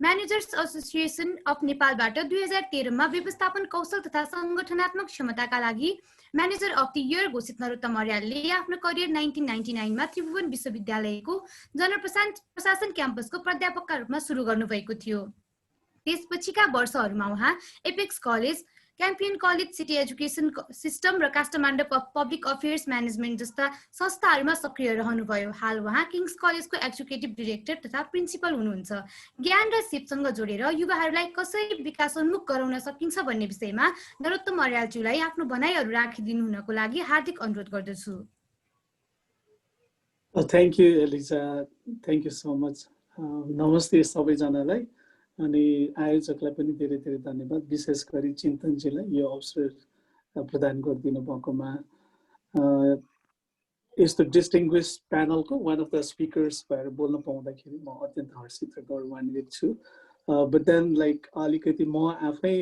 Managers association of नेपालबाट 2013 मा व्यवस्थापन कौशल तथा संगठनात्मक क्षमताका लागि म्यानेजर अफ द इयर घोषित नरोत्तम अर्यालले आफ्नो करियर 1999 मा त्रिभुवन विश्वविद्यालयको जनप्रशासन क्याम्पसको प्राध्यापकका रूपमा सुरु गर्नुभएको थियो। त्यसपछिका वर्षहरूमा उहाँ Apex college, Campion college city education system र काठमाडौँ पब्लिक अफेयर्स म्यानेजमेन्ट जस्ता संस्थाहरूमा सक्रिय रहनुभयो। हाल उहाँ किङ्स कलेजको एक्जिक्युटिभ डिरेक्टर तथा प्रिन्सिपल हुनुहुन्छ। ज्ञान र सिपसँग जोडेर युवाहरूलाई कसरी विकासोन्मुख गराउन सकिन्छ भन्ने विषयमा नरोत्तम अर्यालज्यूलाई आफ्नो भनाइहरू राखिदिनु हुनको लागि हार्दिक अनुरोध गर्दछु। Thank you Eliza, thank you so much. नमस्ते सबैजनालाई, अनि आयोजकलाई पनि धेरै धेरै धन्यवाद, विशेष गरी चिन्तनजीलाई यो अवसर प्रदान गरिदिनु भएकोमा। यस्तो डिस्टिङ्ग्विस प्यानलको वान अफ द स्पिकर्स भएर बोल्न पाउँदाखेरि म अत्यन्त हर्षित र गौरवान्वित छु। बट देन लाइक अलिकति म आफै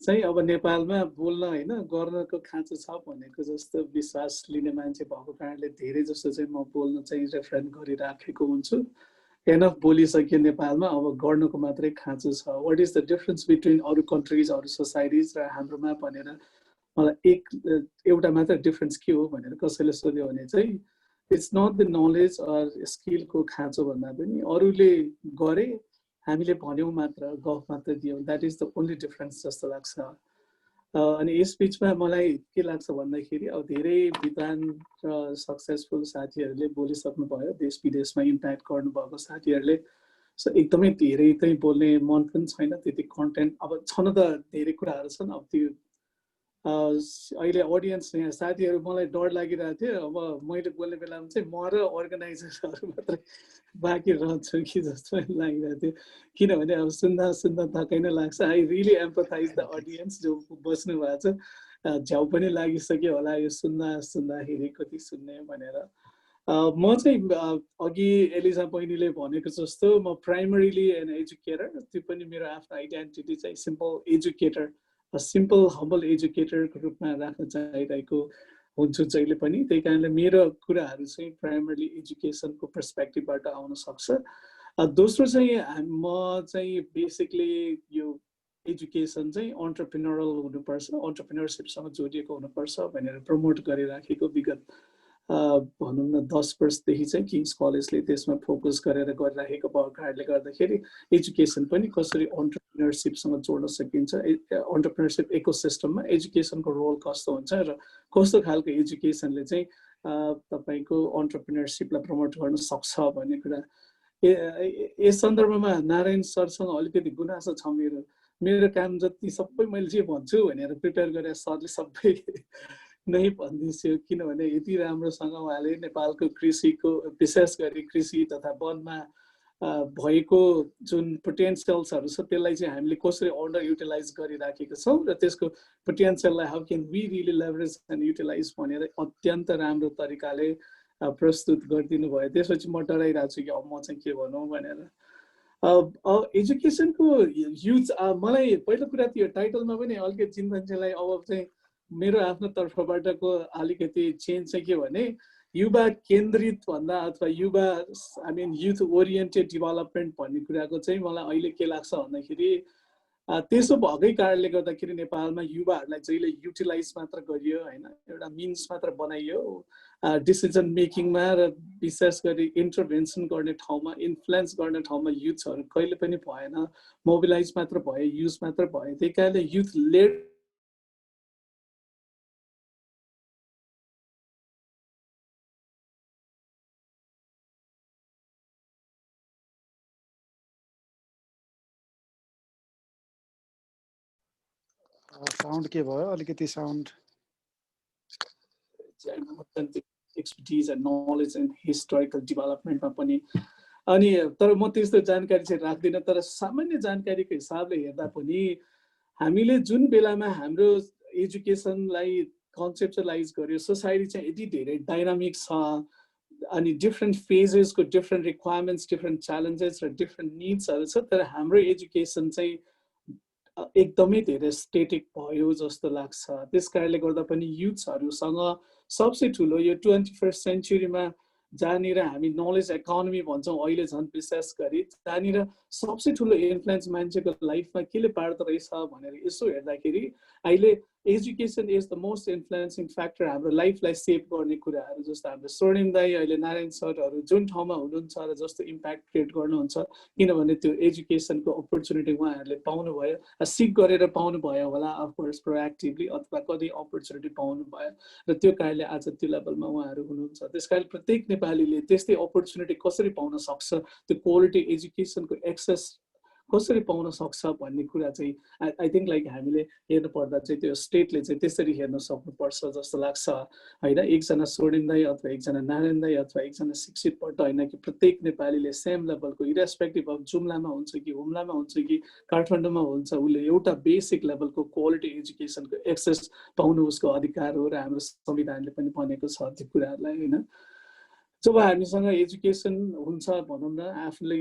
चाहिँ अब नेपालमा बोल्न होइन गर्नको खाँचो छ भनेको जस्तो विश्वास लिने मान्छे भएको कारणले धेरै जस्तो चाहिँ म बोल्न चाहिँ रेफरेन्स गरिराखेको हुन्छु। एनफ बोलिसक्यो नेपालमा, अब गर्नको मात्रै खाँचो छ। What is the difference between अरू कन्ट्रिज, अरू सोसाइटिज र हाम्रोमा भनेर मलाई एउटा मात्र डिफरेन्स के हो भनेर कसैले सोध्यो भने चाहिँ it's not the knowledge or स्किलको खाँचो भन्दा पनि अरूले गरे हामीले भन्यौँ मात्र, गफ मात्र दियौँ, that is the only difference जस्तो लाग्छ। अनि यस बिचमा मलाई के लाग्छ भन्दाखेरि अब धेरै विद्वान र सक्सेसफुल साथीहरूले बोलिसक्नुभयो, देश विदेशमा इम्प्याक्ट गर्नुभएको साथीहरूले। सो एकदमै धेरै चाहिँ बोल्ने मन पनि छैन, त्यति कन्टेन्ट अब छन त धेरै कुराहरू छन्। अब त्यो अहिले अडियन्स यहाँ साथीहरू मलाई डर लागिरहेको थियो, अब मैले बोल्ने बेलामा चाहिँ म र अर्गनाइजरहरू मात्रै बाँकी रहन्छु कि जस्तो लागिरहेको थियो, किनभने अब सुन्दा सुन्दा थकै नै लाग्छ। I really empathise the audience जो बस्नु भएको छ, झ्याउ पनि लागिसक्यो होला यो सुन्दाखेरि कति सुन्ने भनेर। म चाहिँ अघि एलिजा बहिनीले भनेको जस्तो म प्राइमरीली एन एजुकेटर, त्यो पनि मेरो आफ्नो आइडेन्टिटी चाहिँ सिम्पल एजुकेटर, सिम्पल हम्बल एजुकेटरको रूपमा राख्न चाहिरहेको हुन्छु जहिले पनि। त्यही कारणले मेरो कुराहरू चाहिँ प्राइमरली एजुकेसनको पर्सपेक्टिभबाट आउन सक्छ। दोस्रो चाहिँ म चाहिँ बेसिकली यो एजुकेसन चाहिँ अन्टरप्रिनरल हुनुपर्छ, अन्टरप्रिनरसिपसँग जोडिएको हुनुपर्छ भनेर प्रमोट गरिराखेको विगत भनौँ न 10 वर्षदेखि चाहिँ किङ्स कलेजले त्यसमा फोकस गरेर गरिराखेको भएको कारणले गर्दाखेरि एजुकेसन पनि कसरी अन्टरप्रिनरसिपसँग जोड्न सकिन्छ, अन्टरप्रिनरसिप इकोसिस्टममा एजुकेसनको रोल कस्तो हुन्छ र कस्तो खालको एजुकेसनले चाहिँ तपाईँको अन्टरप्रिनरसिपलाई प्रमोट गर्न सक्छ भन्ने कुरा। यस सन्दर्भमा नारायण सरसँग अलिकति गुनासो छ मेरो काम जति सबै मैले जे भन्छु भनेर प्रिपेयर गरेर सरले सबै नै भनिदिन्छु, किनभने यति राम्रोसँग उहाँले नेपालको कृषिको विशेष गरी कृषि तथा वनमा भएको जुन पोटेन्सियल्सहरू छ त्यसलाई चाहिँ हामीले कसरी अन्डर युटिलाइज गरिराखेको छौँ र त्यसको पोटेन्सियललाई how can we really leverage and utilize भनेर अत्यन्त राम्रो तरिकाले प्रस्तुत गरिदिनु भयो। त्यसपछि म डराइरहेको छु कि अब म चाहिँ के भनौँ भनेर। एजुकेसनको युज मलाई पहिलो कुरा त्यो टाइटलमा पनि अलिकति चिन्तनलाई अब चाहिँ मेरो आफ्नो तर्फबाटको अलिकति चेन्ज चाहिँ के भने युवा केन्द्रित भन्दा अथवा युवा I mean youth oriented development भन्ने कुराको चाहिँ मलाई अहिले के लाग्छ भन्दाखेरि त्यसो भएकै कारणले गर्दाखेरि नेपालमा युवाहरूलाई जहिले युटिलाइज मात्र गरियो होइन, एउटा मिन्स मात्र बनाइयो डिसिजन मेकिङमा र विशेष गरी इन्टरभेन्सन गर्ने ठाउँमा, इन्फ्लुएन्स गर्ने ठाउँमा युथहरू कहिले पनि भएन, मोबिलाइज मात्र भए, युज मात्र भए। त्यही कारणले युथ लेड साउन्ड के भयो, अलिकति sound expertise and knowledge and historical डेभलपमेन्टमा पनि। अनि तर म त्यस्तो जानकारी चाहिँ राख्दिनँ, तर सामान्य जानकारीको हिसाबले हेर्दा पनि हामीले जुन बेलामा हाम्रो एजुकेसनलाई कन्सेप्चुलाइज गर्यो, सोसाइटी चाहिँ यति धेरै डाइनामिक छ, अनि डिफ्रेन्ट फेजेसको डिफ्रेन्ट रिक्वायरमेन्ट्स, डिफ्रेन्ट च्यालेन्जेस र डिफ्रेन्ट निड्सहरू छ, तर हाम्रो एजुकेसन चाहिँ एकदमै धेरै स्टेटिक भयो जस्तो लाग्छ। त्यस कारणले गर्दा पनि युथ्सहरूसँग सबसे ठुलो यो 21st सेन्चुरीमा जहाँनिर हामी नलेज इकोनोमी भन्छौँ अहिले झन् विशेष गरी जहाँनिर सबसे ठुलो इन्फ्लुएन्स मान्छेको लाइफमा केले पार्दो रहेछ भनेर यसो हेर्दाखेरि अहिले education is the most influencing factor हाम्रो लाइफलाई सेप गर्ने कुराहरू जस्तो हाम्रो स्वर्णिम दाई अहिले नारायण सरहरू जुन ठाउँमा हुनुहुन्छ र जस्तो इम्प्याक्ट क्रिएट गर्नुहुन्छ किनभने त्यो एजुकेसनको अपर्च्युनिटी उहाँहरूले पाउनुभयो सिक गरेर पाउनुभयो होला अफकोर्स प्रोएक्टिभली अथवा कति अपर्च्युनिटी पाउनु भयो र त्यो कारणले आज त्यो लेभलमा उहाँहरू हुनुहुन्छ त्यस कारण प्रत्येक नेपालीले त्यस्तै अपर्च्युनिटी कसरी पाउन सक्छ त्यो क्वालिटी एजुकेसनको एक्सेस कसरी पाउन सक्छ भन्ने कुरा चाहिँ आई थिङ्क लाइक हामीले हेर्नु पर्दा चाहिँ त्यो स्टेटले चाहिँ त्यसरी हेर्न सक्नुपर्छ जस्तो लाग्छ होइन एकजना स्वर्णिम दाई अथवा एकजना नारायण दाई अथवा एकजना शिक्षितबाट होइन कि प्रत्येक नेपालीले सेम लेभलको इरेस्पेक्टिभ अफ जुम्लामा हुन्छ कि हुम्लामा हुन्छ कि काठमाडौँमा हुन्छ उसले एउटा बेसिक लेभलको क्वालिटी एजुकेसनको एक्सेस पाउनु उसको अधिकार हो र हाम्रो संविधानले पनि भनेको छ त्यो कुराहरूलाई होइन जब हामीसँग एजुकेसन हुन्छ भनौँ न आफूले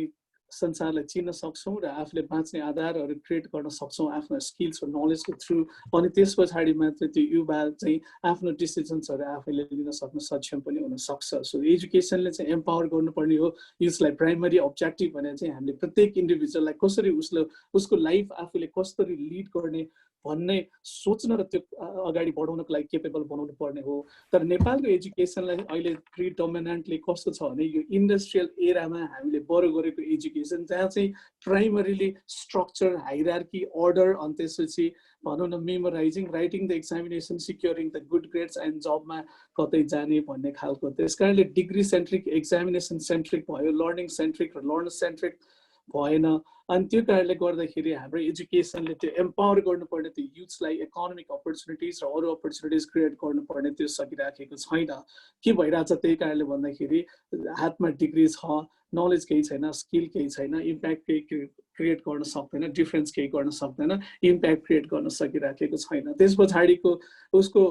संसारलाई चिन्न सक्छौँ र आफूले बाँच्ने आधारहरू क्रिएट गर्न सक्छौँ आफ्नो स्किल्स र नलेजको थ्रु अनि त्यस पछाडि मात्र त्यो युवा चाहिँ आफ्नो डिसिजन्सहरू आफैले लिन सक्न सक्षम पनि हुन सक्छ सो एजुकेसनले चाहिँ एम्पावर गर्नुपर्ने हो यसलाई प्राइमरी अब्जेक्टिभ भने चाहिँ हामीले प्रत्येक इन्डिभिजुअललाई कसरी उसको लाइफ आफूले कसरी लिड गर्ने भन्ने सोच्न र त्यो अगाडि बढाउनको लागि केपेबल बनाउनु पर्ने हो तर नेपालको एजुकेसनलाई अहिले प्रिडोमिनेन्टली कस्तो छ भने यो इन्डस्ट्रियल एरामा हामीले बढो गरेको एजुकेसन जहाँ चाहिँ प्राइमरीली स्ट्रक्चर हाइरार्की अर्डर अनि त्यसपछि भनौँ न memorizing writing the examination securing the good grades and जबमा कतै जाने भन्ने खालको त्यस कारणले डिग्री सेन्ट्रिक एक्जामिनेसन सेन्ट्रिक भयो लर्निङ सेन्ट्रिक र लर्नर सेन्ट्रिक भएन अनि त्यो कारणले गर्दाखेरि हाम्रो एजुकेसनले त्यो एम्पावर गर्नुपर्ने त्यो युथ्सलाई इकोनोमिक अपर्च्युनिटिज र अरू अपर्च्युनिटिज क्रिएट गर्नुपर्ने त्यो सकिराखेको छैन के भइरहेछ त्यही कारणले भन्दाखेरि हातमा डिग्री छ नलेज केही छैन स्किल केही छैन इम्प्याक्ट केही क्रिएट गर्न सक्दैन डिफरेन्स केही गर्न सक्दैन इम्प्याक्ट क्रिएट गर्न सकिराखेको छैन त्यस पछाडिको उसको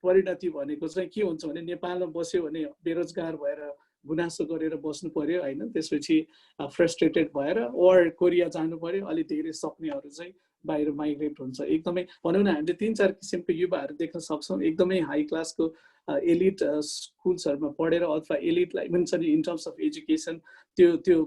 परिणति भनेको चाहिँ के हुन्छ भने नेपालमा बस्यो भने बेरोजगार भएर गुनासो गरेर बस्नु पर्यो होइन त्यसपछि फ्रस्ट्रेटेड भएर ओर कोरिया जानु पर्यो अलि धेरै सक्नेहरू चाहिँ बाहिर माइग्रेट हुन्छ एकदमै भनौँ न हामीले 3-4 किसिमको युवाहरू देख्न सक्छौँ एकदमै हाई क्लासको एलिट स्कुल्सहरूमा पढेर अथवा एलिटलाई पनि छ नि इन टर्म्स अफ एजुकेसन त्यो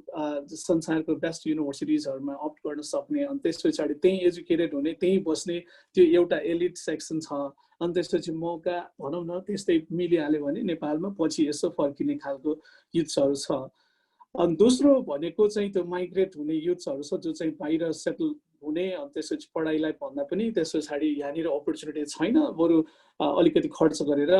संसारको बेस्ट युनिभर्सिटिजहरूमा अप्ट गर्न सक्ने अनि त्यस पछाडि त्यहीँ एजुकेटेड हुने त्यहीँ बस्ने त्यो एउटा एलिट सेक्सन छ अनि त्यसपछि मौका भनौँ न त्यस्तै मिलिहाल्यो भने नेपालमा पछि यसो फर्किने खालको युथ्सहरू छ अनि दोस्रो भनेको चाहिँ त्यो माइग्रेट हुने युथ्सहरू छ जो चाहिँ बाहिर सेटल हुने अनि त्यसपछि पढाइलाई भन्दा पनि त्यस पछाडि यहाँनिर अपर्च्युनिटी छैन बरु अलिकति खर्च गरेर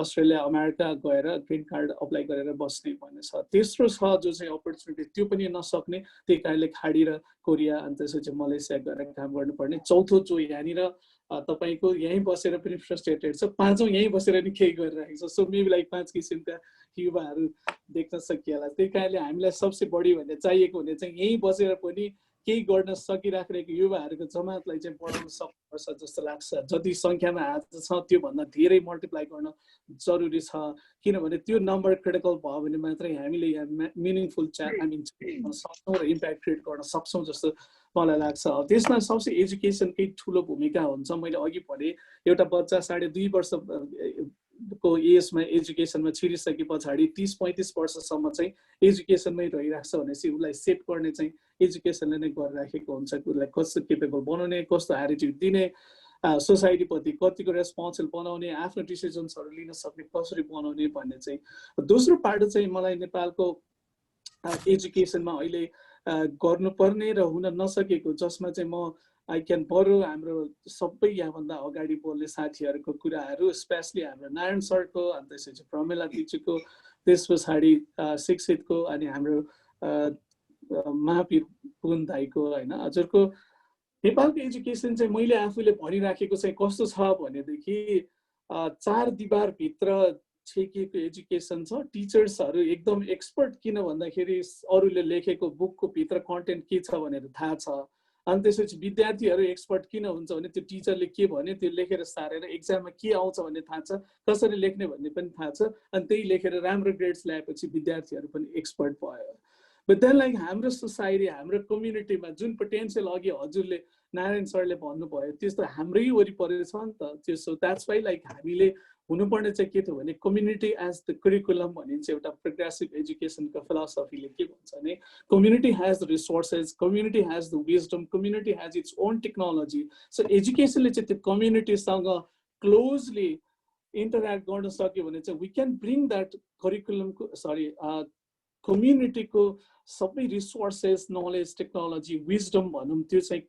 अस्ट्रेलिया अमेरिका गएर ग्रिन कार्ड अप्लाई गरेर बस्ने भन्ने छ तेस्रो छ जो चाहिँ अपर्च्युनिटी त्यो पनि नसक्ने त्यही कारणले खाडी र कोरिया अनि त्यसपछि मलेसिया गएर काम गर्नुपर्ने चौथो जो यहाँनिर तपाईको यहीँ बसेर पनि फ्रस्ट्रेटेड छ पाँचौँ यहीँ बसेर नि केही गरिरहेको छ सो मेबी लाइक 5 किसिमका युवाहरू देख्न सकिएला त्यही कारणले हामीलाई सबसे बढी भन्ने चाहिएको हुने चाहिँ यहीँ बसेर पनि केही गर्न सकिराखेको युवाहरूको जमातलाई चाहिँ बढाउन सक्नुपर्छ जस्तो लाग्छ जति सङ्ख्यामा आज छ त्योभन्दा धेरै मल्टिप्लाई गर्न जरुरी छ किनभने त्यो नम्बर क्रिटिकल भयो भने मात्रै हामीले मिनिङफुल सक्छौँ र इम्प्याक्ट क्रिएट गर्न सक्छौँ जस्तो मलाई लाग्छ त्यसमा सबसे एजुकेसनकै ठुलो भूमिका हुन्छ मैले अघि भने एउटा बच्चा 2.5 वर्षको एजमा एजुकेसनमा छिरिसके पछाडि 30-35 वर्षसम्म चाहिँ एजुकेसनमै रहिरहेको छ भनेपछि उसलाई सेट गर्ने चाहिँ एजुकेसनले नै गरिराखेको हुन्छ उसलाई कस्तो केपेबल बनाउने कस्तो एटिट्युड दिने सोसाइटीप्रति कतिको रेस्पोन्सिबल बनाउने आफ्नो डिसिजन्सहरू लिन सक्ने कसरी बनाउने भन्ने चाहिँ दोस्रो पार्ट चाहिँ मलाई नेपालको एजुकेसनमा अहिले गर्नुपर्ने र हुन नसकेको जसमा चाहिँ म आई क्यान बरु हाम्रो सबै यहाँभन्दा अगाडि बोल्ने साथीहरूको कुराहरू स्पेसली हाम्रो नारायण सरको अनि त्यसपछि प्रमिला दिदीको त्यस पछाडि शिक्षितको अनि हाम्रो महावीर पुन दाईको होइन हजुरको नेपालको एजुकेसन चाहिँ मैले आफूले भनिराखेको चाहिँ कस्तो छ भनेदेखि 4 दिवारभित्र छेकिएको एजुकेसन छ टिचर्सहरू एकदम एक्सपर्ट किन भन्दाखेरि अरूले लेखेको बुकको भित्र कन्टेन्ट के छ भनेर थाहा छ अनि त्यसपछि विद्यार्थीहरू एक्सपर्ट किन हुन्छ भने त्यो टिचरले के भन्यो त्यो लेखेर सारेर एक्जाममा के आउँछ भन्ने थाहा छ कसरी लेख्ने भन्ने पनि थाहा छ अनि त्यही लेखेर राम्रो ग्रेड्स ल्याएपछि विद्यार्थीहरू पनि एक्सपर्ट भयो बट देन लाइक हाम्रो सोसाइटी हाम्रो कम्युनिटीमा जुन पोटेन्सियल अघि हजुरले नारायण सरले भन्नुभयो त्यस्तो हाम्रै वरिपरि छ नि त त्यो सो द्याट्स वाइ लाइक हामीले हुनुपर्ने चाहिँ के थियो भने कम्युनिटी एज द करिकुलम भनिन्छ एउटा प्रोग्रेसिभ एजुकेसनको फिलोसफीले के भन्छ भने community has the resources community has the wisdom community has its own technology so एजुकेसनले चाहिँ त्यो कम्युनिटीसँग क्लोजली इन्टरेक्ट गर्न सक्यो भने चाहिँ वी क्यान ब्रिङ द्याट करिकुलमको कम्युनिटीको सबै रिसोर्सेस नलेज टेक्नोलोजी विजडम भनौँ त्यो चाहिँ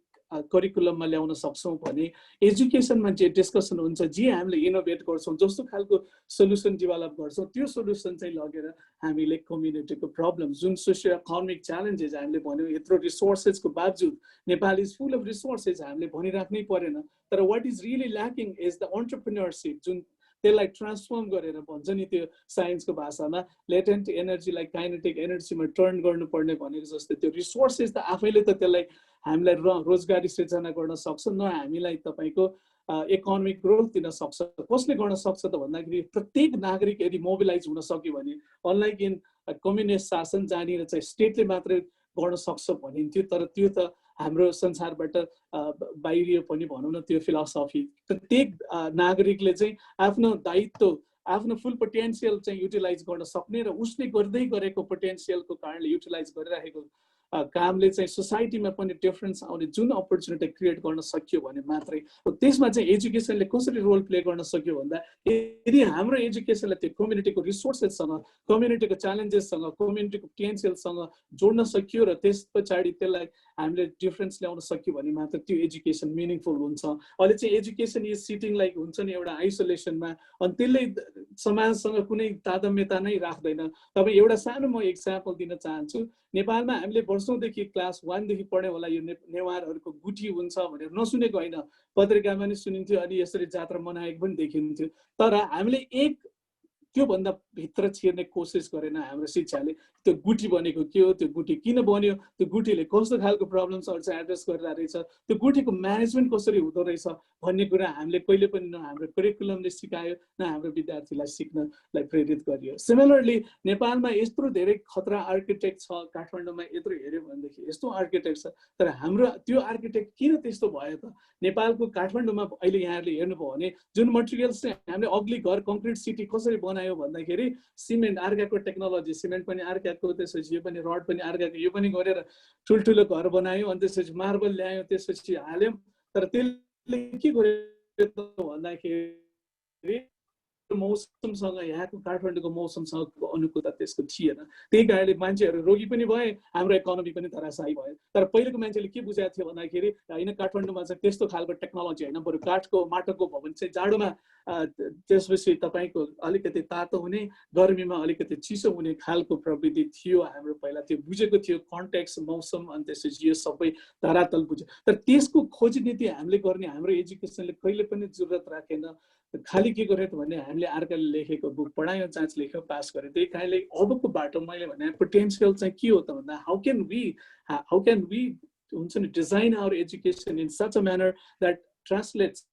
करिकुलममा ल्याउन सक्छौँ भने एजुकेसनमा जे डिस्कसन हुन्छ जे हामीले इनोभेट गर्छौँ जस्तो खालको सोल्युसन डेभलप गर्छौँ त्यो सोल्युसन चाहिँ लगेर हामीले कम्युनिटीको प्रब्लम जुन सोसियो इकोनोमिक च्यालेन्जेस हामीले भन्यौँ यत्रो रिसोर्सेसको बावजुद Nepal is full of resources हामीले भनिराख्नै परेन तर what is really lacking is the entrepreneurship जुन त्यसलाई ट्रान्सफर्म गरेर भन्छ नि त्यो साइन्सको भाषामा लेटेन्ट एनर्जीलाई काइनेटिक एनर्जीमा टर्न गर्नुपर्ने भनेको जस्तै त्यो रिसोर्सेस त आफैले त त्यसलाई हामीलाई रोजगारी सृजना गर्न सक्छ न हामीलाई तपाईँको इकोनोमिक ग्रोथ दिन सक्छ कसले गर्न सक्छ त भन्दाखेरि प्रत्येक नागरिक यदि मोबिलाइज हुन सक्यो भने अनलाइक इन कम्युनिस्ट शासन जहाँनिर चाहिँ स्टेटले मात्रै गर्न सक्छ भनिन्थ्यो तर त्यो त हाम्रो संसारबाट बाहिरियो पनि भनौँ न त्यो फिलोसफी प्रत्येक नागरिकले चाहिँ आफ्नो दायित्व आफ्नो फुल पोटेन्सियल चाहिँ युटिलाइज गर्न सक्ने र उसले गर्दै गरेको पोटेन्सियलको कारणले युटिलाइज गरिरहेको कामले चाहिँ सोसाइटीमा पनि डिफरेन्स आउने जुन अपर्च्युनिटी क्रिएट गर्न सक्यो भने मात्रै त्यसमा चाहिँ एजुकेसनले कसरी रोल प्ले गर्न सक्यो भन्दा यदि हाम्रो एजुकेसनले त्यो कम्युनिटीको रिसोर्सेससँग कम्युनिटीको च्यालेन्जेससँग कम्युनिटीको पोटेन्सियलसँग जोड्न सक्यो र त्यस पछाडि त्यसलाई हामीले डिफरेन्स ल्याउन सक्यो भने मात्र त्यो एजुकेसन मिनिङफुल हुन्छ अहिले चाहिँ एजुकेसन इज सिटिङ लाइक हुन्छ नि एउटा आइसोलेसनमा अनि त्यसले समाजसँग कुनै तादम्यता नै राख्दैन तपाईँ एउटा सानो म एक्जाम्पल दिन चाहन्छु नेपालमा हामीले वर्षौंदेखि क्लास 1 देखि पढ्यौं होला यो नेवारहरूको गुठी हुन्छ भनेर नसुनेको हैन पत्रिकामा नि सुनिन्थ्यो अनि यसरी जात्रा मनाएको पनि देखिन्थ्यो तर हामीले एक त्यो भन्दा भित्र छिर्ने कोसिस गरेन हाम्रो शिक्षाले त्यो गुठी बनेको के हो त्यो गुठी किन बन्यो त्यो गुठीले कस्तो खालको प्रब्लम्सहरु चाहिँ एड्रेस गरिरहेको रहेछ त्यो गुठीको म्यानेजमेन्ट कसरी हुँदो रहेछ भन्ने कुरा हामीले कहिले पनि न हाम्रो करिकुलमले सिकायो न हाम्रो विद्यार्थीलाई सिक्नलाई प्रेरित गरियो सिमिलरली नेपालमा यत्रो धेरै खतरा आर्किटेक्ट छ काठमाडौँमा यत्रो हेर्यो भनेदेखि यस्तो आर्किटेक्ट छ तर हाम्रो त्यो आर्किटेक्ट किन त्यस्तो भयो त नेपालको काठमाडौँमा अहिले यहाँहरुले हेर्नुभयो भने जुन मटेरियल्स चाहिँ हामीले अग्ली घर कङ्क्रिट सिटी कसरी बनायो भन्दाखेरि सिमेन्ट अर्काको टेक्नोलोजी सिमेन्ट पनि अर्काको त्यसपछि यो पनि रड पनि अर्काको यो पनि गरेर ठुलठुलो घर बनायो अनि त्यसपछि मार्बल ल्यायो त्यसपछि हाल्यो तर त्यसले के गर्यो भन्दाखेरि मौसमसँग यहाँको काठमाडौँको मौसमसँग अनुकूलता त्यसको थिएन त्यही कारणले मान्छेहरू रोगी पनि भए हाम्रो इकोनोमी पनि धराशायी भयो तर पहिलेको मान्छेले के बुझाएको थियो भन्दाखेरि हैन काठमाडौँमा चाहिँ त्यस्तो खालको टेक्नोलोजी हैन बरु काठको माटोको भवन चाहिँ जाडोमा त्यसपछि तपाईको अलिकति तातो हुने गर्मीमा अलिकति चिसो हुने खालको प्रवृत्ति थियो हाम्रो पहिला त्यो बुझेको थियो कन्टेक्स्ट मौसम अनि त्यसपछि यो सबै धरातल बुझ्यो तर त्यसको खोज नीति हामीले गर्ने हाम्रो एजुकेसनले कहिले पनि जरुरत राखेन खाली के गर्यो त भने हामीले अर्काले लेखेको बुक पढायो जाँच लेख्यो पास गर्यो त्यही कारणले अबको बाटो मैले भने पोटेन्शियल चाहिँ के हो त भन्दा हाउ क्यान वी हुन्छ नि design our education in such a manner that translates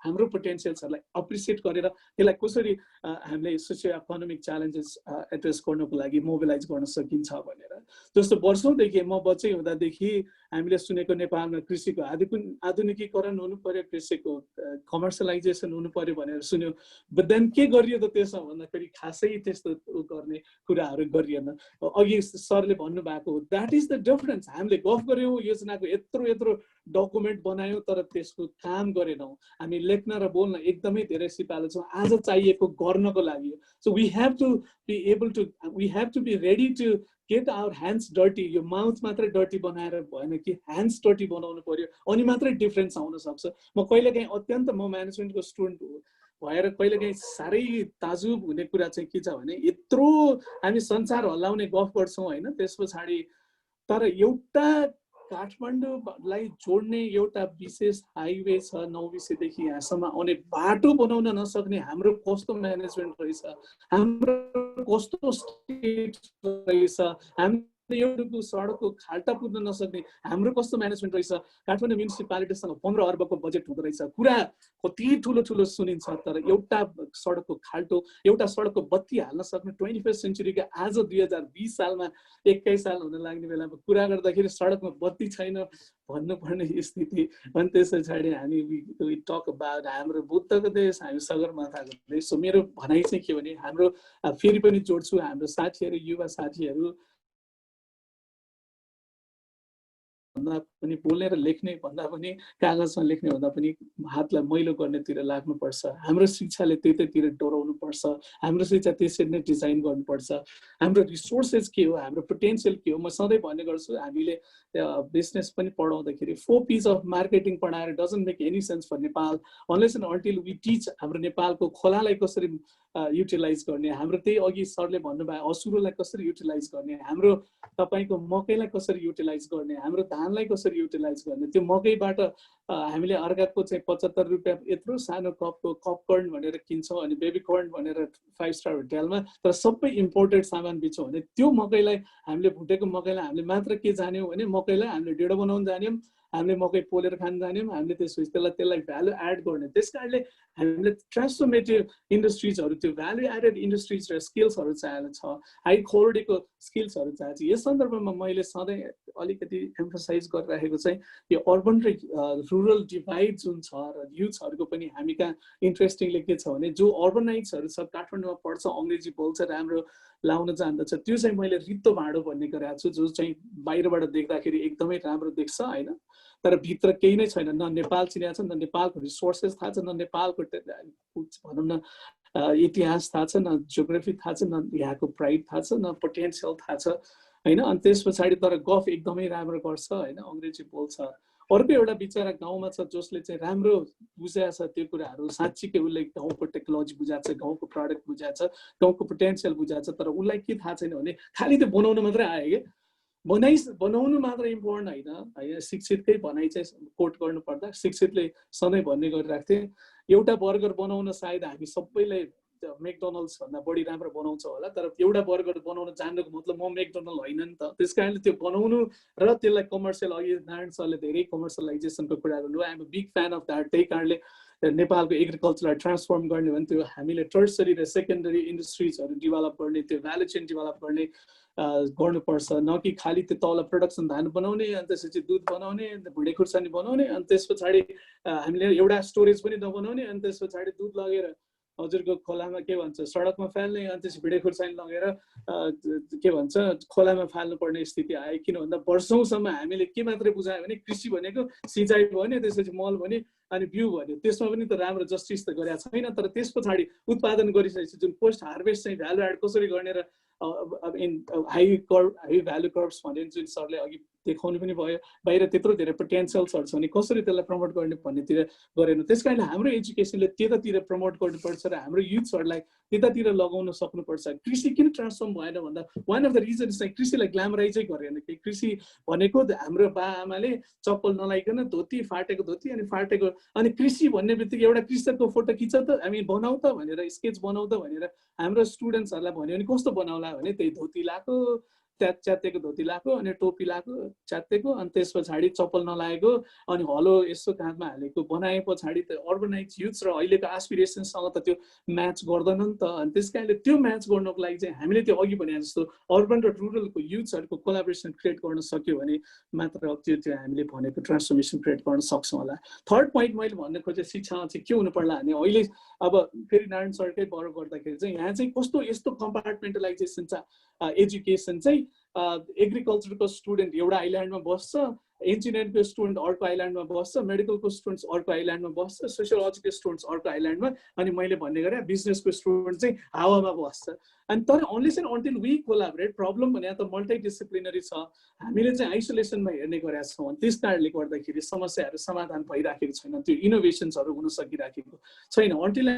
हाम्रो पोटेन्शियल्सहरुलाई अप्रिसिएट गरेर त्यसलाई कसरी हामीले सोसियो इकोनोमिक च्यालेन्जेस एड्रेस गर्नको लागि मोबिलाइज गर्न सकिन्छ भनेर जस्तो वर्षौंदेखि म बच्चै हुँदादेखि हामीले सुनेको नेपालमा कृषिको आधुनिकीकरण हुनु पर्यो कृषिको कमर्सियलाइजेसन हुनु पर्यो भनेर सुन्यो बट देन के गरियो त त्यसमा भन्दाखेरि खासै त्यस्तो गर्ने कुराहरू गरिएन अघि सरले भन्नु भएको दैट इज द डिफरेन्स हामीले गफ गर्यौं योजनाको यत्रो डकुमेन्ट बनायौं तर त्यसको काम गरेनौं हामी लेख्न र बोल्न एकदमै धेरै सिपालु छौं आज चाहिएको गर्नको लागि so we have to be ready to get our hands dirty यो माउथ मात्रै डर्टी बनाएर भएन कि ह्यान्ड्स डर्टी बनाउनु पर्यो अनि मात्रै डिफरेन्स आउन सक्छ म कहिलेकाहीँ अत्यन्त म म्यानेजमेन्टको स्टुडेन्ट भएर कहिलेकाहीँ साह्रै ताजुब हुने कुरा चाहिँ के छ भने यत्रो हामी संसार हल्लाउने गफ गर्छौं हैन त्यसपछि तर एउटा काठमाडौँलाई जोड्ने एउटा विशेष हाइवे छ 9 देखि यहाँसम्म आउने बाटो बनाउन नसक्ने हाम्रो कस्तो म्यानेजमेन्ट रहेछ हाम्रो कस्तो स्टेट रहेछ एउटको सडकको खाल्टा पुग्न नसक्ने हाम्रो कस्तो म्यानेजमेन्ट रहेछ काठमाडौँ म्युनिसिपालिटीसँग 15 अर्बको बजेट हुँदो रहेछ कुरा कति ठुलो ठुलो सुनिन्छ तर एउटा सडकको खाल्टो एउटा सडकको बत्ती हाल्न सक्ने 21st सेन्चुरीको आज 2020 सालमा 21 साल हुन लाग्ने बेलामा कुरा गर्दाखेरि सडकमा बत्ती छैन भन्नुपर्ने स्थिति अनि त्यस पछाडि हामी वी टक अबाउट हाम्रो बुद्धको देश हामी सगरमाथाको देश सो मेरो भनाइ चाहिँ के भने हाम्रो फेरि पनि जोड्छु हाम्रो साथीहरू युवा साथीहरू भन्दा पनि बोल्ने र लेख्ने भन्दा पनि कागजमा लेख्ने भन्दा पनि हातलाई मैलो गर्नेतिर लाग्नुपर्छ हाम्रो शिक्षाले त्यतैतिर डोराउनुपर्छ हाम्रो शिक्षा त्यसरी नै डिजाइन गर्नुपर्छ हाम्रो रिसोर्सेस के हो हाम्रो पोटेन्सियल के हो म सधैँ भन्ने गर्छु हामीले बिजनेस पनि पढाउँदाखेरि 4 P's अफ मार्केटिङ पढाएर doesn't make any sense for Nepal unless and until we teach हाम्रो नेपालको खोलालाई कसरी युटिलाइज गर्ने हाम्रो त्यही अघि सरले भन्नुभयो असुरोलाई कसरी युटिलाइज गर्ने हाम्रो तपाईको मकैलाई कसरी युटिलाइज गर्ने हाम्रो धानलाई कसरी युटिलाइज गर्ने त्यो मकैबाट हामीले अर्काको चाहिँ 75 रुपैयाँ यत्रो सानो कपको कपकर्न भनेर किन्छौँ अनि बेबी कर्न भनेर 5 स्टार होटलमा तर सबै इम्पोर्टेड सामान बेच्छौँ भने त्यो मकैलाई हामीले भुटेको मकैलाई हामीले मात्र के जान्यौँ भने मकैलाई हामीले ढेँडो बनाउन जान्यौँ हामीले मकै पोलेर खान जान्यौँ हामीले त्यसपछि त्यसलाई भ्यालु एड गर्ने त्यसकारणले हामीले ट्रान्सफर्मेटिभ इन्डस्ट्रिजहरू त्यो भ्यालु एडेड इन्डस्ट्रिज र स्किल्सहरू चाहिएको छ हाई क्वालिटीको स्किल्सहरू चाहिएको छ यस सन्दर्भमा मैले सधैँ अलिकति एम्फसाइज गरिरहेको चाहिँ यो अर्बन र रुरल डिभाइड जुन छ र युथहरूको पनि हामी कहाँ इन्ट्रेस्टिङले के छ भने जो अर्बनाइट्सहरू छ काठमाडौँमा पढ्छ अङ्ग्रेजी बोल्छ राम्रो लाउन जान्दछ त्यो चाहिँ मैले रित्तो भाँडो भन्ने गरेको छु जो चाहिँ बाहिरबाट देख्दाखेरि एकदमै राम्रो देख्छ हैन तर भित्र केही नै छैन न नेपाल चिनिएको छ न नेपालको रिसोर्सेस थाहा छ न नेपालको भनौँ न इतिहास थाहा छ न जियोग्राफी थाहा छ न यहाँको प्राइड थाहा छ न पोटेन्सियल थाहा छ हैन अनि त्यस पछाडि तर गफ एकदमै राम्रो गर्छ हैन अङ्ग्रेजी बोल्छ अर्को एउटा बिचरा गाउँमा छ जसले चाहिँ राम्रो बुझाएको छ त्यो कुराहरू साँच्चीकै उसले गाउँको टेक्नोलोजी बुझाएको छ गाउँको प्रडक्ट बुझाएको छ गाउँको पोटेन्सियल बुझाएको छ तर उसलाई के थाहा छैन भने खालि त्यो बनाउन मात्रै आयो के बनाउनु मात्र इम्पोर्टेन्ट होइन शिक्षितकै भनाइ चाहिँ कोट गर्नु पर्दा शिक्षितले सधैँ भन्ने गरिरहेको थिए एउटा बर्गर बनाउन सायद हामी सबैले मेकडोनल्ड्स भन्दा बढी राम्रो बनाउँछ होला तर एउटा बर्गर बनाउन जान्नुको मतलब म मेकडोनल्ड होइन नि त त्यसकारणले त्यो बनाउनु र त्यसलाई कमर्सियल अघि नारायण सरले धेरै कमर्सियलाइजेसनको कुरा गर्नु I am a big fan of that त्यही कारणले नेपालको एग्रिकल्चरलाई ट्रान्सफर्म गर्ने भने त्यो हामीले टर्सरी र सेकेन्डरी इन्डस्ट्रिजहरू डेभलप गर्ने त्यो भ्यालु चेन डेभलप गर्ने गर्नुपर्छ न कि खालि त्यो तल प्रोडक्सन धान बनाउने अनि त्यसपछि दुध बनाउने भुँडे खुर्सानी बनाउने अनि त्यस पछाडि हामीले एउटा स्टोरेज पनि नबनाउने अनि त्यस पछाडि दुध लगेर हजुरको खोलामा के भन्छ सडकमा फाल्ने अनि त्यसपछि भिडे खुर्सानी लगेर के भन्छ खोलामा फाल्नु पर्ने स्थिति आयो किन भन्दा वर्षौंसम्म हामीले के मात्रै बुझायो भने कृषि भनेको सिँचाइ भन्यो त्यसपछि मल भन्यो अनि बिउ भन्यो त्यसमा पनि त राम्रो जस्टिस त गरेको छैन तर त्यस पछाडि उत्पादन गरिसकेपछि जुन पोस्ट हार्भेस्ट चाहिँ भ्यालु एड कसरी गर्ने र हाई भ्यालु कर्भ्स भनेर जुन सरले अघि देखाउनु पनि भयो बाहिर त्यत्रो धेरै पोटेन्सियल्सहरू छ भने कसरी त्यसलाई प्रमोट गर्ने भन्नेतिर गरेन त्यसकारणले हाम्रो एजुकेसनले त्यतातिर प्रमोट गर्नुपर्छ र हाम्रो युथ्सहरूलाई त्यतातिर लगाउन सक्नुपर्छ कृषि किन ट्रान्सफर्म भएन भन्दा वान अफ द रिजन्स चाहिँ कृषिलाई ग्ल्यामराइजै गरेन कि कृषि भनेको हाम्रो बाआमाले चप्पल नलाइकन धोती फाटेको धोती अनि फाटेको अनि कृषि भन्ने बित्तिकै एउटा कृषकको फोटो खिच त हामी बनाऊ त भनेर स्केच बनाऊ त भनेर हाम्रो स्टुडेन्ट्सहरूलाई भन्यो भने कस्तो बनाउला भने त्यही धोती लाएको च्यातेको धोती लाएको अनि टोपी लाएको च्यातेको अनि त्यस पछाडि चप्पल नलागेको अनि हलो यसो काँधमा हालेको बनाए पछाडि त अर्बनाइज युथ्स र अहिलेको एस्पिरेसनसँग त त्यो म्याच गर्दैन नि त अनि त्यस कारणले त्यो म्याच गर्नको लागि चाहिँ हामीले त्यो अघि भने जस्तो अर्बन र रुरलको युथ्सहरूको कोलाबोरेसन क्रिएट गर्न सक्यो भने मात्र त्यो हामीले भनेको ट्रान्सफर्मेसन क्रिएट गर्न सक्छौँ होला थर्ड पोइन्ट मैले भन्न खोजेँ शिक्षामा चाहिँ के हुनु पर्ला भने अहिले अब फेरि नारायण सरकै बर गर्दाखेरि चाहिँ यहाँ चाहिँ कस्तो यस्तो कम्पार्टमेन्टलाइजेसन छ एजुकेसन चाहिँ एग्रिकल्चरको स्टुडेन्ट एउटा आइल्यान्डमा बस्छ इन्जिनियरिङको स्टुडेन्ट अर्को आइल्यान्डमा बस्छ मेडिकलको स्टुडेन्ट्स अर्को आइल्यान्डमा बस्छ सोसियोलोजीको स्टुडेन्ट्स अर्को आइल्यान्डमा अनि मैले भन्ने गरेँ बिजनेसको स्टुडेन्ट चाहिँ हावामा बस्छ अनि तर unless and until we collaborate problem भने त मल्टिडिसिप्लिनरी छ हामीले चाहिँ आइसोलेसनमा हेर्ने गरेका छौँ त्यस कारणले गर्दाखेरि समस्याहरू समाधान भइराखेको छैन त्यो इनोभेसन्सहरू हुन सकिराखेको छैन अन्टिल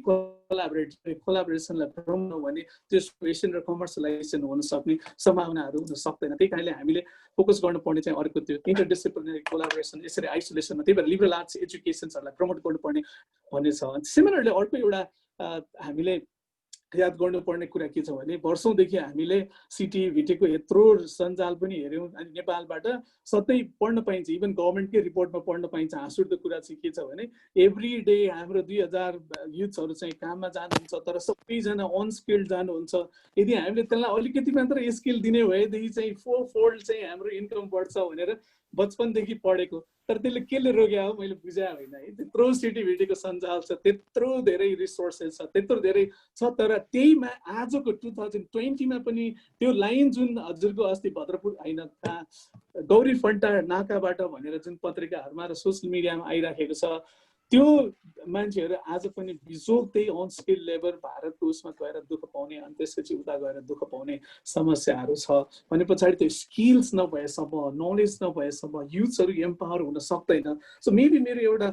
कोलाबोरेसनलाई बढाउनु भने त्यो इनोभेसन र कमर्सियलाइजेसन हुन सक्ने सम्भावनाहरू हुन सक्दैन त्यही कारणले हामीले फोकस गर्नुपर्ने चाहिँ अर्को त्यो इन्टरडिसिप्लिनरी कोलाबोरेसन यसरी आइसोलेसनमा त्यही भएर लिबरल आर्ट्स एजुकेसन्सहरूलाई प्रमोट गर्नुपर्ने भन्ने छ सिमिलरली अर्को एउटा हामीले याद गर्नुपर्ने कुरा के छ भने वर्षौंदेखि हामीले सिटिभिटीको यत्रो सञ्जाल पनि हेर्यौं अनि नेपालबाट सधैँ पढ्न पाइन्छ इभन गभर्नमेन्टकै रिपोर्टमा पढ्न पाइन्छ हाँसउठ्दो कुरा चाहिँ के छ भने एभ्री डे हाम्रो 2000 युथ्सहरू चाहिँ काममा जानुहुन्छ तर सबैजना अनस्किल्ड जानुहुन्छ यदि हामीले त्यसलाई अलिकति मात्र स्किल दिने भएदेखि चाहिँ 4 फोल्ड चाहिँ हाम्रो इन्कम बढ्छ भनेर बचपनदेखि पढेको तर त्यसले केले रोक्या हो मैले बुझाए होइन है त्यत्रो सिटिभिटीको सञ्जाल छ त्यत्रो धेरै रिसोर्सेस छ त्यत्रो धेरै छ तर त्यहीमा आजको 2020 मा पनि त्यो लाइन जुन हजुरको अस्ति भद्रपुर हैन गौरी फन्टा नाकाबाट भनेर जुन पत्रिकाहरुमा र सोशल मिडियामा आइराखेको छ त्यो मान्छेहरु आज पनि बिजोग त्यही अनस्किल लेबर भारतको उसमा गएर दुःख पाउने अनि त्यसपछि उता गएर दुःख पाउने समस्याहरु छ भने पछाडी त्यो स्किल्स नभएसम्म नलेज नभएसम्म युथ्सहरु एम्पावर हुन सक्दैन सो मेबी मेरो एउटा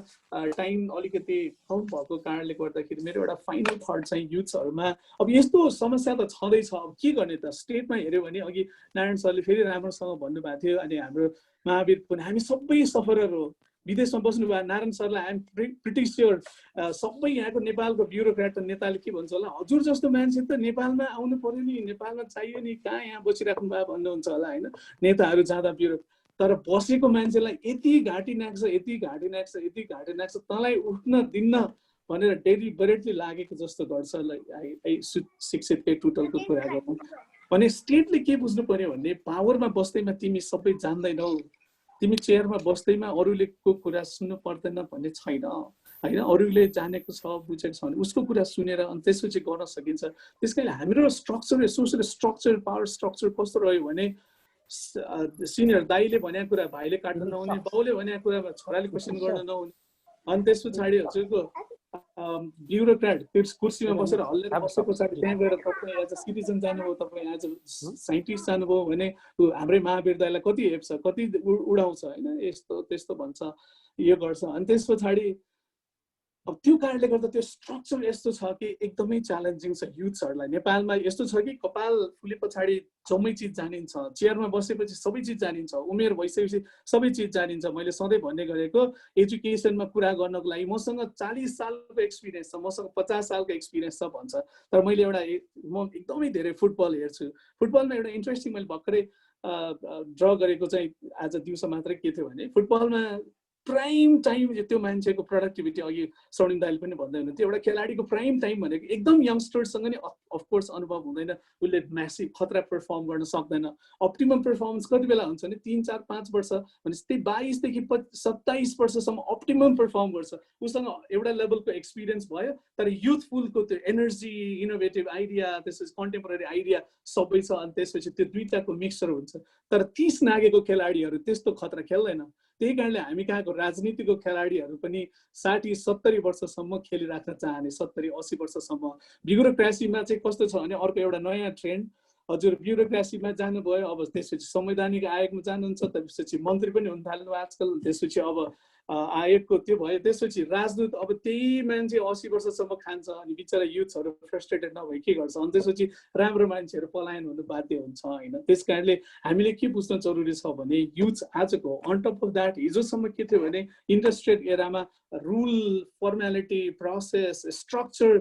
टाइम अलिकति कम भएको कारणले गर्दाखेरि मेरो एउटा फाइनल थट चाहिँ युथ्सहरुमा अब यस्तो समस्या त छँदै छ अब के गर्ने त स्टेटमा हेर्यो भने अघि नारायण सरले फेरि राम्रोसँग भन्नुभएको थियो अनि हाम्रो महावीर पनि हामी सबै सफरर हो विदेशमा बस्नु भयो नारायण सरलाई आइ एम प्रिटी स्योर सबै यहाँको नेपालको ब्युरोक्रेट नेताले के भन्छ होला हजुर जस्तो मान्छे त नेपालमा आउनु पर्यो नि नेपालमा चाहियो नि कहाँ यहाँ बसिराख्नु भयो भन्नुहुन्छ होला हैन नेताहरू जाँदा ब्युरो तर बसेको मान्छेलाई यति घाँटी नाक्छ तँलाई उठ्न दिन्न भनेर डेलिबरेटली लागेको जस्तो गर्छ शिक्षितकै टुटलको कुरा गर्नु भने स्टेटले के बुझ्नु पर्यो भने पावरमा बस्दैमा तिमी सबै जान्दैनौ तिमी चेयरमा बस्दैमा अरूले को कुरा सुन्नु पर्दैन भन्ने छैन हैन अरूले जानेको छ बुझेको छ भने उसको कुरा सुनेर अनि त्यसपछि गर्न सकिन्छ त्यसकारण हाम्रो structure social structure power structure कस्तो रह्यो भने सिनियर दाइले भनेको कुरा भाइले काट्न नहुने बाउले भनेको कुरा छोराले क्वेशन गर्न नहुने अनि त्यसपछि हजुरको ब्युरोक्रेट त्यो कुर्सीमा बसेर हल्लेर बसेको पछाडि त्यहाँ गएर तपाईँ एज अ सिटिजन जानुभयो तपाईँ एज अ साइन्टिस्ट जानुभयो भने हाम्रै महावीर दाइलाई कति हेप्छ कति उडाउँछ हैन यस्तो त्यस्तो भन्छ यो गर्छ अनि त्यस पछाडि अब त्यो कारणले गर्दा त्यो स्ट्रक्चर यस्तो छ कि एकदमै च्यालेन्जिङ छ युथ्सहरुलाई नेपालमा यस्तो छ कि कपाल फुले पछाडि जम्मै चीज जानिन्छ चेयरमा बसेपछि सबै चीज जानिन्छ उमेर भइसकेपछि सबै चीज जानिन्छ मैले सधैँ भन्ने गरेको एजुकेसनमा कुरा गर्नको लागि मसँग 40 सालको एक्सपिरियन्स छ मसँग 50 सालको एक्सपिरियन्स छ भन्छ तर मैले म एकदमै धेरै फुटबल हेर्छु फुटबलमा एउटा इन्ट्रेस्टिङ मैले भर्खरै ड्र गरेको चाहिँ आज दिउँसो मात्रै के थियो भने फुटबलमा प्राइम टाइम त्यो मान्छेको प्रोडक्टिभिटी अघि सौर्णिम दाइले पनि भन्दै हुनुहुन्थ्यो एउटा खेलाडीको प्राइम टाइम भनेको एकदम यंगस्टरसँग नि अफ कोर्स अनुभव हुँदैन उसले म्यासिभ खतरा परफर्म गर्न सक्दैन अप्टिमम परफर्मेन्स कति बेला हुन्छ भने 3 4 5 वर्ष भनेपछि त्यही 22 देखि 27 वर्षसम्म अप्टिमम परफर्म गर्छ उसँग एउटा लेभलको एक्सपिरियन्स भयो तर युथफुलको त्यो एनर्जी इनोभेटिभ आइडिया त्यसपछि कन्टेम्पोरेरी आइडिया सबै छ अनि त्यसपछि त्यो दुईटाको मिक्सचर हुन्छ तर 30 नागेको खेलाडीहरू त्यस्तो खतरा खेल्दैन त्यही कारणले हामी कहाँको राजनीतिको खेलाडीहरू पनि 60-70 वर्षसम्म खेलिराख्न चाहने 70-80 वर्षसम्म ब्युरोक्रेसीमा चाहिँ कस्तो छ भने अर्को एउटा नयाँ ट्रेन्ड हजुर ब्युरोक्रेसीमा जानुभयो अब त्यसपछि संवैधानिक आयोगमा जानुहुन्छ त्यसपछि मन्त्री पनि हुन थाल्नु आजकल त्यसपछि अब आयोगको त्यो भयो त्यसपछि राजदूत अब त्यही मान्छे 80 वर्षसम्म खान्छ अनि बिचरा युथ्सहरु फ्रस्ट्रेटेड नभए के गर्छ अनि त्यसपछि राम्रो मान्छेहरु पलायन हुनु बाध्य हुन्छ हैन त्यसकारणले हामीले के बुझ्न जरुरी छ भने युथ आजको अन टप अफ दैट हिजोसम्म के थियो भने इन्डस्ट्रियल एरामा rule formality process structure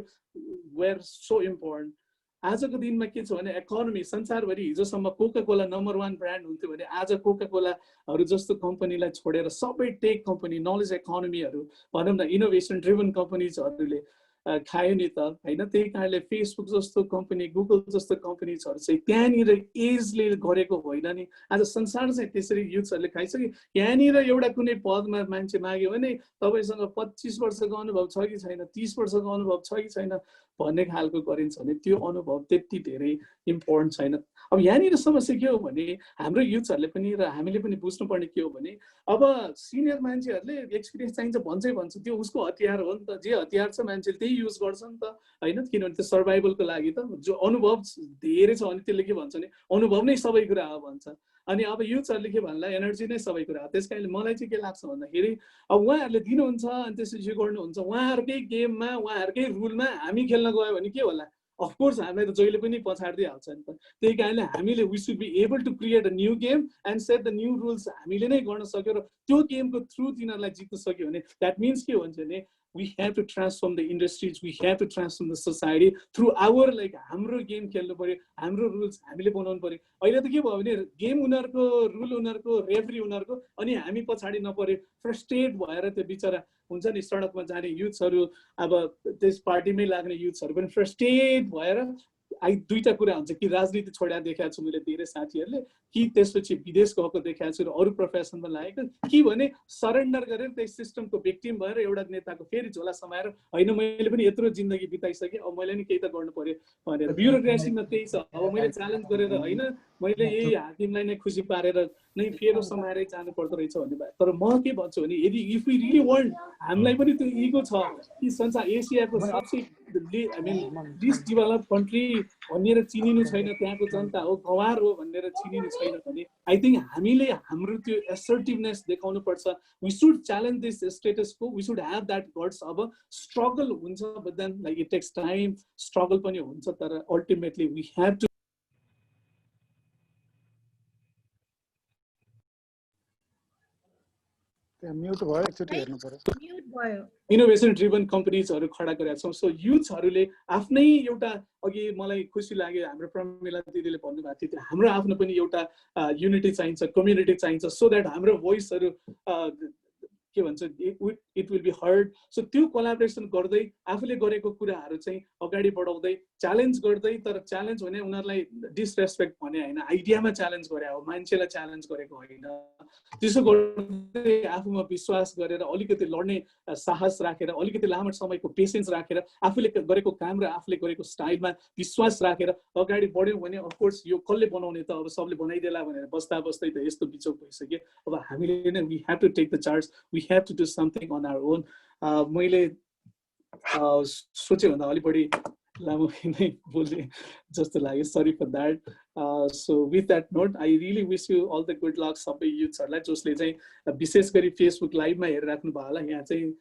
were so important आजको दिनमा के छ भने इकोनोमी संसारभरि हिजोसम्म कोका कोला नम्बर 1 ब्रान्ड हुन्थ्यो भने आज कोका कोलाहरु जस्तो कम्पनीलाई छोडेर सबै टेक कम्पनी नलेज इकोनोमीहरु भनौं न इनोभेसन ड्रिभन कम्पनीजहरुले खायो नि त हैन त्यही कारणले फेसबुक जस्तो कम्पनी गुगल जस्तो कम्पनीजहरु चाहिँ त्यहाँनिर एजले गरेको होइन नि आज संसार चाहिँ त्यसरी युथहरुले खाइसक्यो यहाँनिर एउटा कुनै पदमा मान्छे माग्यो भने तपाईसँग 25 वर्षको अनुभव छ कि छैन 30 वर्षको अनुभव छ कि छैन भन्ने खालको गरिन्छ भने त्यो अनुभव त्यति धेरै इम्पोर्टेन्ट छैन अब यहाँनिर समस्या के हो भने हाम्रो युथहरुले पनि र हामीले पनि बुझ्नुपर्ने के हो भने अब सिनियर मान्छेहरुले एक्सपिरियन्स चाहिन्छ भन्छ त्यो उसको हतियार हो नि त जे हतियार छ मान्छेले त्यही युज गर्छ नि त हैन किनभने त्यो सर्भाइभलको लागि त जो अनुभव धेरै छ भने त्यसले के भन्छ भने अनुभव नै सबै कुरा हो भन्छ अनि अब युथहरुले के भन्ला एनर्जी नै सबै कुरा हो त्यसकारणले मलाई चाहिँ के लाग्छ भन्दाखेरि अब उहाँहरुले दिनुहुन्छ अनि त्यसपछि गर्नुहुन्छ उहाँहरुकै गेममा उहाँहरुकै रुलमा हामी खेल्न गयो भने के होला अफ कोर्स हामीलाई त जहिले पनि पछाड्दै हाल्छ नि त त्यही कारणले हामीले we should be able to create a new game and set the new rules हामीले नै गर्न सक्यो र त्यो गेमको थ्रु तिनीहरुलाई जित्न सक्यो भने दैट मिन्स के हुन्छ भने we have to transform the industries, we have to transform the society through our like हाम्रो गेम खेल्नु पर्यो, हाम्रो रुल्स हामीले बनाउनु पर्यो। अहिले त के भयो भने गेम उनीहरूको रुल उनीहरूको रेफरी उनीहरूको अनि हामी पछाडि नपरे फ्रस्ट्रेट भएर त्यो बिचरा हुन्छ नि सडकमा जाने युथ्सहरू अब त्यस पार्टीमै लाग्ने युथ्सहरू पनि फ्रस्ट्रेट भएर दुईटा कुरा हुन्छ कि राजनीति छोडेर देखाएको छु मैले धेरै साथीहरूले कि त्यसपछि विदेश गएको देखाएको छु र अरू प्रोफेसनमा लागेको कि भने सरेन्डर गरेर त्यही सिस्टमको भिक्टिम भएर एउटा नेताको फेरि झोला समाएर होइन मैले पनि यत्रो जिन्दगी बिताइसकेँ अब मैले नि केही त गर्नु पर्यो भनेर ब्युरोक्रेसीमा त्यही छ। अब मैले च्यालेन्ज गरेर होइन मैले यही हाकिमलाई नै खुसी पारेर नै फेरि समाएरै जानु पर्दो रहेछ भन्ने भयो। तर म के भन्छु भने यदि इफ वी रियली वान्ट हामीलाई पनि त्यो इगो छ कि संसार एसियाको सबसे I mean least develop country भनेर चिनिनु छैन, त्यहाँको जनता हो गवार हो भनेर चिनिनु छैन भने आई थिङ्क हामीले हाम्रो त्यो एसर्टिभनेस देखाउनु पर्छ। We should challenge this status quo, we should have that guts. अब स्ट्रगल हुन्छ but then like it takes time, struggle पनि हुन्छ तर ultimately we have to mute भयो एकचोटि हेर्नु पर्यो। म्युट भयो। इनोभेसन ड्रिभन कम्पनीजहरू खडा गरेका छौँ। सो युथ्सहरूले आफ्नै एउटा अघि मलाई खुसी लाग्यो हाम्रो प्रमिला दिदीले भन्नुभएको थियो हाम्रो आफ्नो पनि एउटा युनिटी चाहिन्छ, कम्युनिटी चाहिन्छ सो द्याट हाम्रो भोइसहरू के भन्छ it will be heard. So त्यो कोलाबोरेसन गर्दै आफूले गरेको कुराहरू चाहिँ अगाडि बढाउँदै च्यालेन्ज गर्दै, तर च्यालेन्ज भने उनीहरूलाई डिसरेस्पेक्ट भने होइन, आइडियामा च्यालेन्ज गरे हो, मान्छेलाई च्यालेन्ज गरेको होइन। त्यसो गर्दै आफूमा विश्वास गरेर अलिकति लड्ने साहस राखेर अलिकति लामो समयको पेसेन्स राखेर आफूले गरेको काम र आफूले गरेको स्टाइलमा विश्वास राखेर अगाडि बढ्यौँ भने अफकोर्स यो कसले बनाउने त अब सबले बनाइदेला भनेर बस्दा बस्दै त यस्तो बिचोक भइसक्यो। अब हामीले नै we have to take the charge, we have to do something on our own. मैले सोचे भन्दा अलि बढी लामो नै बोले जस्तो लाग्यो, sorry for that. So with that note I really wish you all the good luck सबै युथ्सहरूलाई जसले चाहिँ विशेष गरी फेसबुक लाइभमा हेरिराख्नु भयो होला। यहाँ चाहिँ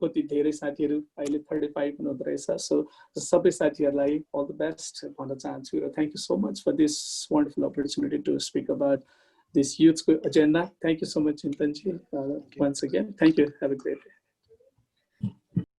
कति धेरै साथीहरू अहिले 35 हुनुहुँदो रहेछ। सो सबै साथीहरूलाई अल द बेस्ट भन्न चाहन्छु र thank you so much for this wonderful opportunity to speak about this youth agenda. Thank you so much, Chintanji. Once again, thank you. Have a great day.